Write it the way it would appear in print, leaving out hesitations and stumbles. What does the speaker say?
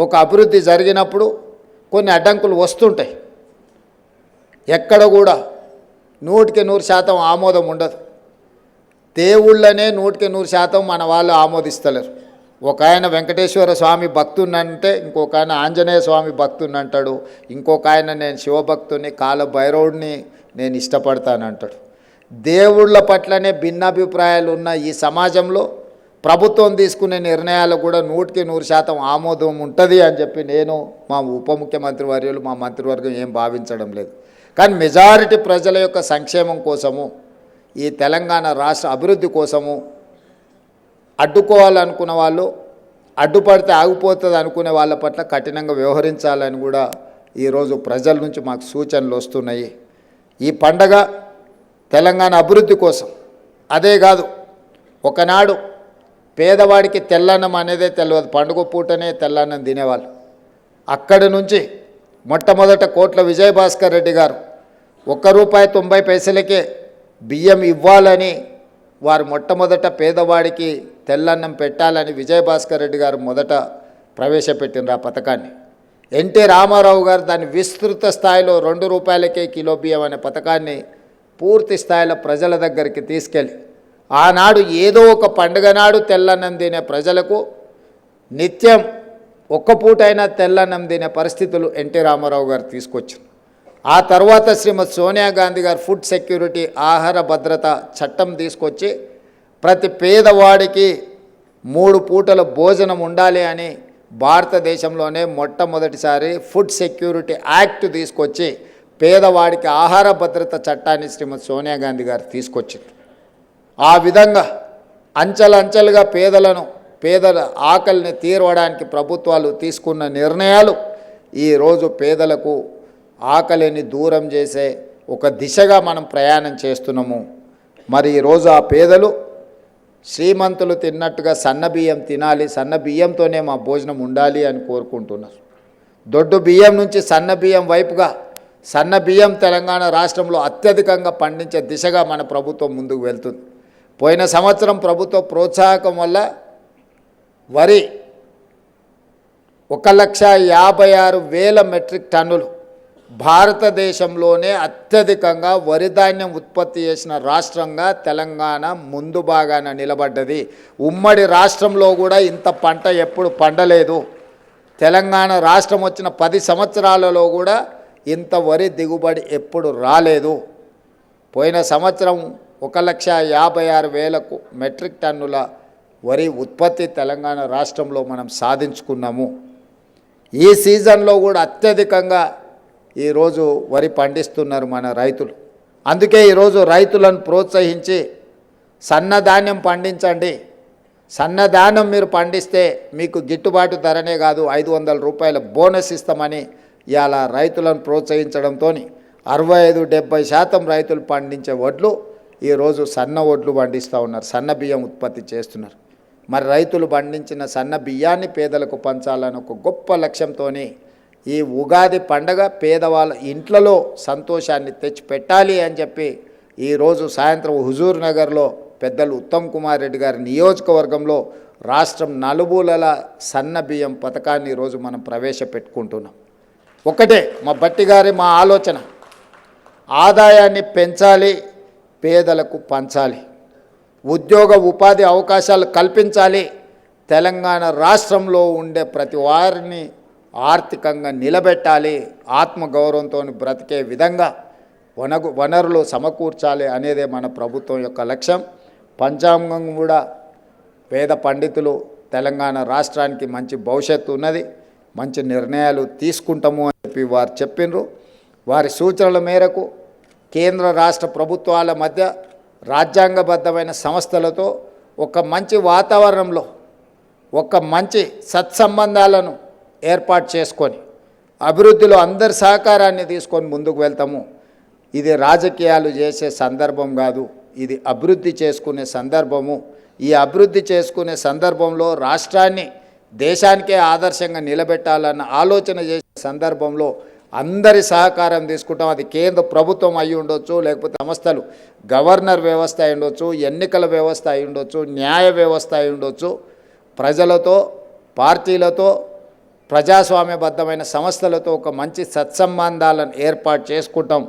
ఒక అభివృద్ధి జరిగినప్పుడు కొన్ని అడ్డంకులు వస్తుంటాయి. ఎక్కడ కూడా 100% ఆమోదం ఉండదు. దేవుళ్ళనే 100% మన వాళ్ళు ఆమోదిస్తలేరు. ఒక ఆయన వెంకటేశ్వర స్వామి భక్తున్నంటే ఇంకొక ఆయన ఆంజనేయ స్వామి భక్తుని అంటాడు, ఇంకొక ఆయన నేను శివభక్తుని కాల భైరవుడిని నేను ఇష్టపడతానంటాడు. దేవుళ్ళ పట్లనే భిన్నాభిప్రాయాలు ఉన్న ఈ సమాజంలో ప్రభుత్వం తీసుకునే నిర్ణయాలు కూడా 100% ఆమోదం ఉంటుంది అని చెప్పి నేను, మా ఉప ముఖ్యమంత్రి వర్యులు, మా మంత్రివర్గం ఏం భావించడం లేదు. కానీ మెజారిటీ ప్రజల యొక్క సంక్షేమం కోసము, ఈ తెలంగాణ రాష్ట్ర అభివృద్ధి కోసము అడ్డుకోవాలనుకున్న వాళ్ళు, అడ్డుపడితే ఆగిపోతుంది అనుకునే వాళ్ళ పట్ల కఠినంగా వ్యవహరించాలని కూడా ఈరోజు ప్రజల నుంచి మాకు సూచనలు వస్తున్నాయి. ఈ పండగ తెలంగాణ అభివృద్ధి కోసం. అదే కాదు, ఒకనాడు పేదవాడికి తెల్లన్నం అనేదే తెలియదు, పండుగ పూటనే తెల్లన్నం తినేవాళ్ళు. అక్కడి నుంచి మొట్టమొదట కోట్ల విజయభాస్కర్ రెడ్డి గారు ₹1.90 బియ్యం ఇవ్వాలని వారు మొట్టమొదట పేదవాడికి తెల్లన్నం పెట్టాలని విజయభాస్కర్ రెడ్డి గారు మొదట ప్రవేశపెట్టినారు ఆ పథకాన్ని. ఎన్టీ రామారావు గారు దాన్ని విస్తృత స్థాయిలో ₹2 కిలో బియ్యం అనే పథకాన్ని పూర్తి స్థాయిలో ప్రజల దగ్గరికి తీసుకెళ్ళి, ఆనాడు ఏదో ఒక పండుగ నాడు తెల్లన్నం తినే ప్రజలకు నిత్యం ఒక్క పూటైనా తెల్లన్నం తినే పరిస్థితులు ఎన్టీ రామారావు గారు తీసుకొచ్చారు. ఆ తర్వాత శ్రీమతి సోనియా గాంధీ గారు ఫుడ్ సెక్యూరిటీ, ఆహార భద్రత చట్టం తీసుకొచ్చి ప్రతి పేదవాడికి 3 పూటల భోజనం ఉండాలి అని భారతదేశంలోనే మొట్టమొదటిసారి ఫుడ్ సెక్యూరిటీ యాక్ట్ తీసుకొచ్చి పేదవాడికి ఆహార భద్రత చట్టాన్ని శ్రీమతి సోనియా గాంధీ గారు తీసుకొచ్చారు. ఆ విధంగా అంచెలంచెలుగా పేదల ఆకలిని తీర్చడానికి ప్రభుత్వాలు తీసుకున్న నిర్ణయాలు ఈరోజు పేదలకు ఆకలిని దూరం చేసే ఒక దిశగా మనం ప్రయాణం చేస్తున్నాము. మరి ఈరోజు ఆ పేదలు శ్రీమంతులు తిన్నట్టుగా సన్నబియ్యం తినాలి, సన్నబియ్యంతోనే మా భోజనం ఉండాలి అని కోరుకుంటున్నారు. దొడ్డు బియ్యం నుంచి సన్నబియ్యం వైపుగా, సన్నబియ్యం తెలంగాణ రాష్ట్రంలో అత్యధికంగా పండించే దిశగా మన ప్రభుత్వం ముందుకు వెళ్తుంది. పోయిన సంవత్సరం ప్రభుత్వ ప్రోత్సాహకం వల్ల వరి 1,56,000 మెట్రిక్ టన్నులు, భారతదేశంలోనే అత్యధికంగా వరి ధాన్యం ఉత్పత్తి చేసిన రాష్ట్రంగా తెలంగాణ ముందు భాగాన నిలబడ్డది. ఉమ్మడి రాష్ట్రంలో కూడా ఇంత పంట ఎప్పుడు పండలేదు. తెలంగాణ రాష్ట్రం వచ్చిన 10 సంవత్సరాలలో కూడా ఇంత వరి దిగుబడి ఎప్పుడు రాలేదు. పోయిన సంవత్సరం 1,56,000 మెట్రిక్ టన్నుల వరి ఉత్పత్తి తెలంగాణ రాష్ట్రంలో మనం సాధించుకున్నాము. ఈ సీజన్లో కూడా అత్యధికంగా ఈరోజు వరి పండిస్తున్నారు మన రైతులు. అందుకే ఈరోజు రైతులను ప్రోత్సహించి సన్నధాన్యం పండించండి, సన్నధాన్యం మీరు పండిస్తే మీకు గిట్టుబాటు ధరనే కాదు ₹500 బోనస్ ఇస్తామని ఇవాళ రైతులను ప్రోత్సహించడంతో 65-70% రైతులు పండించే వడ్లు ఈరోజు సన్న వడ్లు పండిస్తూ ఉన్నారు, సన్న బియ్యం ఉత్పత్తి చేస్తున్నారు. మరి రైతులు పండించిన సన్న బియ్యాన్ని పేదలకు పంచాలని ఒక గొప్ప లక్ష్యంతో ఈ ఉగాది పండగ పేదవాళ్ళ ఇంట్లలో సంతోషాన్ని తెచ్చిపెట్టాలి అని చెప్పి ఈరోజు సాయంత్రం హుజూర్ నగర్లో పెద్దలు ఉత్తమ్ కుమార్ రెడ్డి గారి నియోజకవర్గంలో రాష్ట్రం నలుమూలల సన్న బియ్యం పథకాన్ని ఈరోజు మనం ప్రవేశపెట్టుకుంటున్నాం. ఒకటే మా ఆలోచన, ఆదాయాన్ని పెంచాలి, పేదలకు పంచాలి, ఉద్యోగ ఉపాధి అవకాశాలు కల్పించాలి, తెలంగాణ రాష్ట్రంలో ఉండే ప్రతి వారిని ఆర్థికంగా నిలబెట్టాలి, ఆత్మగౌరవంతో బ్రతికే విధంగా వనరులు సమకూర్చాలి అనేదే మన ప్రభుత్వం యొక్క లక్ష్యం. పంచాంగం కూడా వేద పండితులు తెలంగాణ రాష్ట్రానికి మంచి భవిష్యత్తు ఉన్నది, మంచి నిర్ణయాలు తీసుకుంటాము అని చెప్పి వారు చెప్పినారు. వారి సూచనల మేరకు కేంద్ర రాష్ట్ర ప్రభుత్వాల మధ్య రాజ్యాంగబద్ధమైన సంస్థలతో ఒక మంచి వాతావరణంలో ఒక మంచి సత్సంబంధాలను ఏర్పాటు చేసుకొని అభివృద్ధిలో అందరి సహకారాన్ని తీసుకొని ముందుకు వెళ్తాము. ఇది రాజకీయాలు చేసే సందర్భం కాదు, ఇది అభివృద్ధి చేసుకునే సందర్భము. ఈ అభివృద్ధి చేసుకునే సందర్భంలో రాష్ట్రాన్ని దేశానికే ఆదర్శంగా నిలబెట్టాలన్న ఆలోచన చేసే సందర్భంలో అందరి సహకారం తీసుకుంటాం. అది కేంద్ర ప్రభుత్వం అయి ఉండొచ్చు, లేకపోతే సంస్థలు గవర్నర్ వ్యవస్థ అయి ఉండొచ్చు, ఎన్నికల వ్యవస్థ అయి ఉండొచ్చు, న్యాయ వ్యవస్థ అయి ఉండొచ్చు. ప్రజలతో, పార్టీలతో ప్రజాస్వామ్యబద్ధమైన సంస్థలతో ఒక మంచి సత్సంబంధాలను ఏర్పాటు చేసుకుంటాం.